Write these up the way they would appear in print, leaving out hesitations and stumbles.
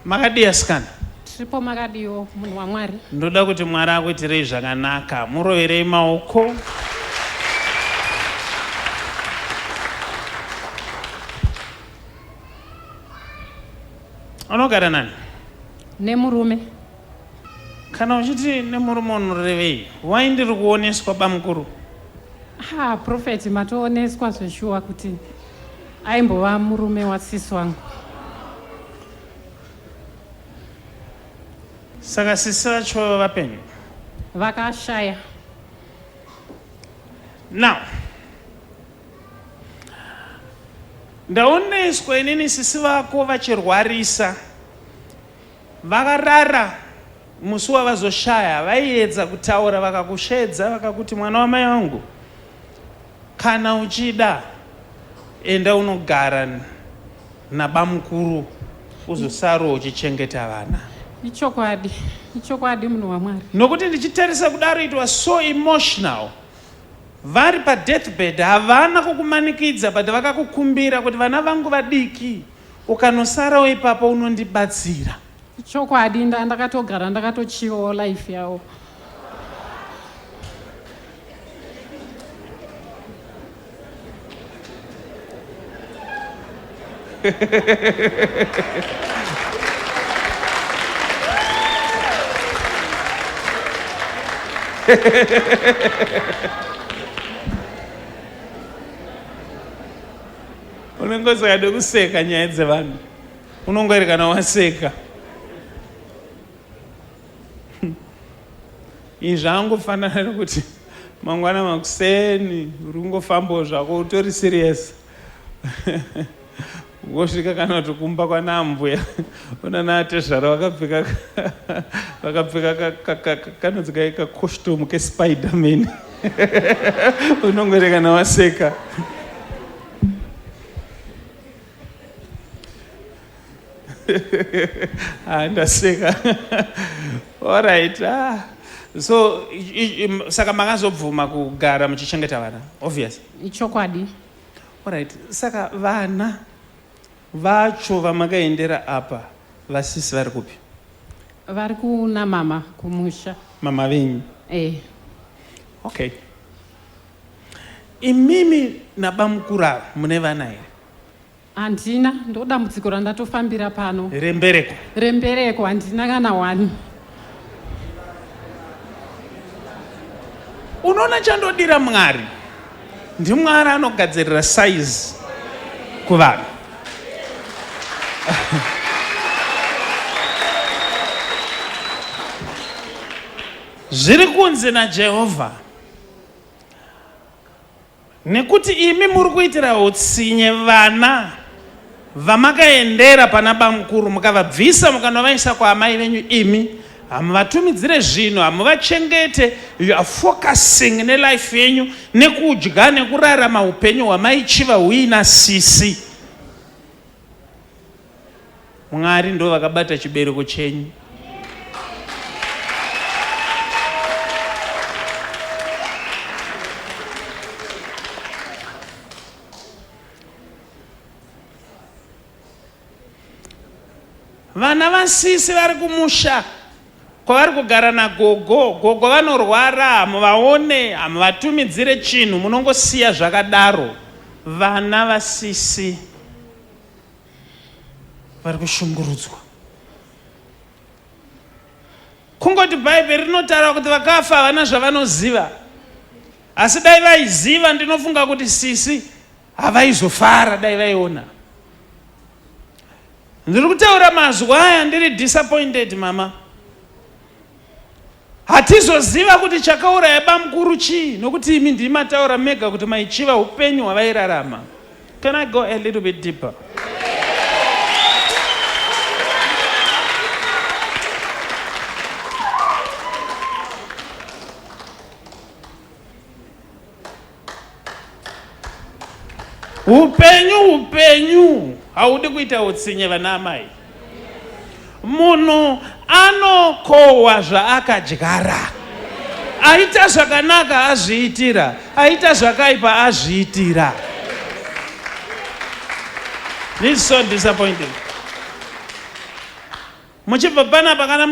Makadi asikana. Tiripo makadiyo munhu waMwari. Ndoda kuti Mwari akuitirei zvakanaka. Muroverei maoko. Unogara nani? Nemurume. Kana uchiti nemurume unorevei? Wai ndiri kuoneswa bamukuru? Prophet matooneswa zveshuwa kuti aimbova murume wasisi wangu. Saka sisi vacho vapenyu? Vakashaya. Now, ndaoneswa inini sisi vako vachirwarisa. Vakarara musi wavazoshaya vaiedza kutaura vakakushedza vakakuti mwana wamai wangu, kana uchida enda unogara nabamukuru uzosaro uchichengeta vana. Ichokwadi munhu waMwari. Nokuti ndichitarisa kudaro it was so emotional. Vari pa deathbed havana kukumanikidza but vakakukumbira kuti vana vangu vadiki ukanosara ipapo unondibatsira. Ichokwadi ndakatogara ndakatochivawo life yavo. Unongosaka kuseka nyaya dzevanhu. Unongori kana waseka. Izvi zvangofanana nekuti mangwana makuseni uri kungofambawo zvako utori serious. Wosvika kana kuti kumba kwana mbuya unana atezvara vakapfeka kanonzi ka costume ke Spider-Man. Unongori kana waseka. Ndaseka. All right. So saka makazobvuma kugara muchichengeta vana, obvious. Ichokwadi. All right. Saka vana vacho vamakaendera apa vasisi vari kupi? Vari kuna mama kumusha. Mama venyu? Okay. Imimi nabamukura mune vana here? Handina, ndodambudziko randatofambira pano. Rembereko handina kana wani. Unoona chandodira Mwari? NdiMwari anogadzirira size kuvanhu. Zviri kunzi naJehovha nekuti imi muri kuitira utsinye vana vamakaendera pana bamukuru mukavabvisa mukanovaisa kwaamai venyu, imi hamuvatumidzire zvinhu, hamuvachengete. You are focusing nelife yenyu nekudya nekurarama upenyu hwamaichiva huina sisi. Mwari ndo vakabata chibereko chenyu. Vana vasisi vari kumusha kwavari kugara nagogo vanorwara, hamuvaone, hamuvatumidzire chinhu, munongosiya zvakadaro. Vana vasisi vari kushungurudzwa. Kungoti Bhaibheri rinotaura kuti vakafa havana zvavanoziva, asi dai vaiziva ndinofunga kuti sisi havaizofara dai vaiona. Ndiri kutaura mazwa aya ndiri disappointed mama. Hatizoziva kuti chakauraya bamukuru chii, nokuti imi ndimataura mega kuti maichiva upenyu hwavairarama. Can I go a little bit deeper? Upenyu haudi kuita utsinye vana amai. Munhu anokohwa zvaakadyara. Aita zvakanaka azviitira, aita zvakaipa azviitira. This is so disappointing. muchibva panapa kana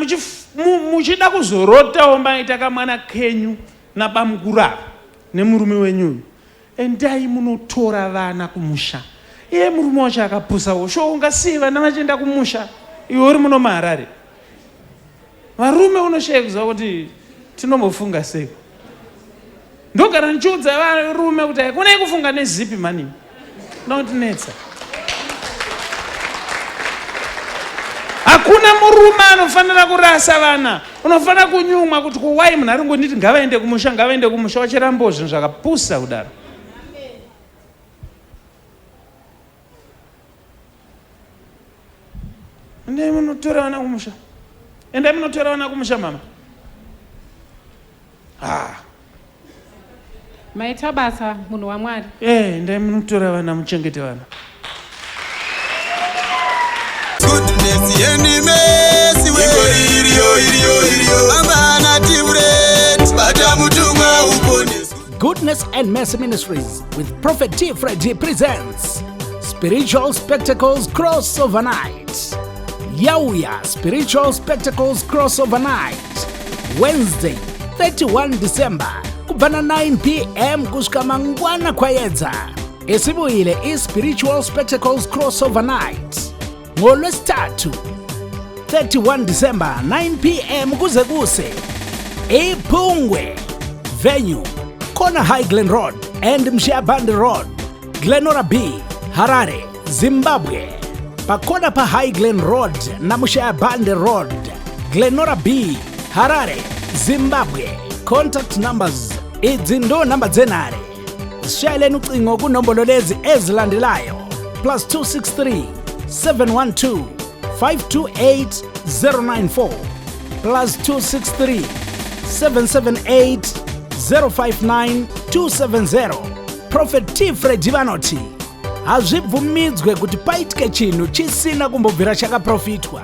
muchida kuzorotawo maita kamwana kenyu nabamukuru ava nemurume wenyuyu, endai munotora vana kumusha. Iye murume wacho akapusawo sho ungasiye vana vachienda kumusha, iwe uri muno muHarare. Varume unoshaya kuziva kuti tinombofunga sei. Ndogara ndichiudza varume kuti hakunai kufunga nezipi mani, unotinetsa. Hakuna murume anofanira kurasa vana, unofanira kunyumwa kuti kuwai munhu ari ngonditi ngavaende kumusha wachirambo zvinhu zvakapusa kudaro. Endai munotora vana kumusha. Endai munotora vana kumusha mama. Maita basa munhu waMwari. Endai munotora vana muchengete vana. Goodness yenimesi iriyo amana tibureti bata mutumwa uponesi. Goodness and Mercy Ministries with Prophet T. Freddy presents Spiritual Spectacles Crossover Night. Yauya Spiritual Spectacles Crossover Night, Wednesday 31 December kubana 9 p.m. kusvika mangwana kwayedza. Isibuyile is Spiritual Spectacles Crossover Night ngoLwesithathu 31 December 9 p.m. kuze kuse ePhungwe. Venue Kona High Glen Road and Mshiabande Road, Glenora B, Harare, Zimbabwe. Pakoda pa High Glen Road na Mshiabande Road, Glenora B, Harare, Zimbabwe. Contact numbers idzindo number zenare. Shayeleni ucingo kunombolo lezi ezilandelayo +263 712 528 094 +263 778 059 270. Prophet T. Freddy vanoti hazvibvumidzwe kuti paitike chinhu chisina kumbobvira chakaprofitwa.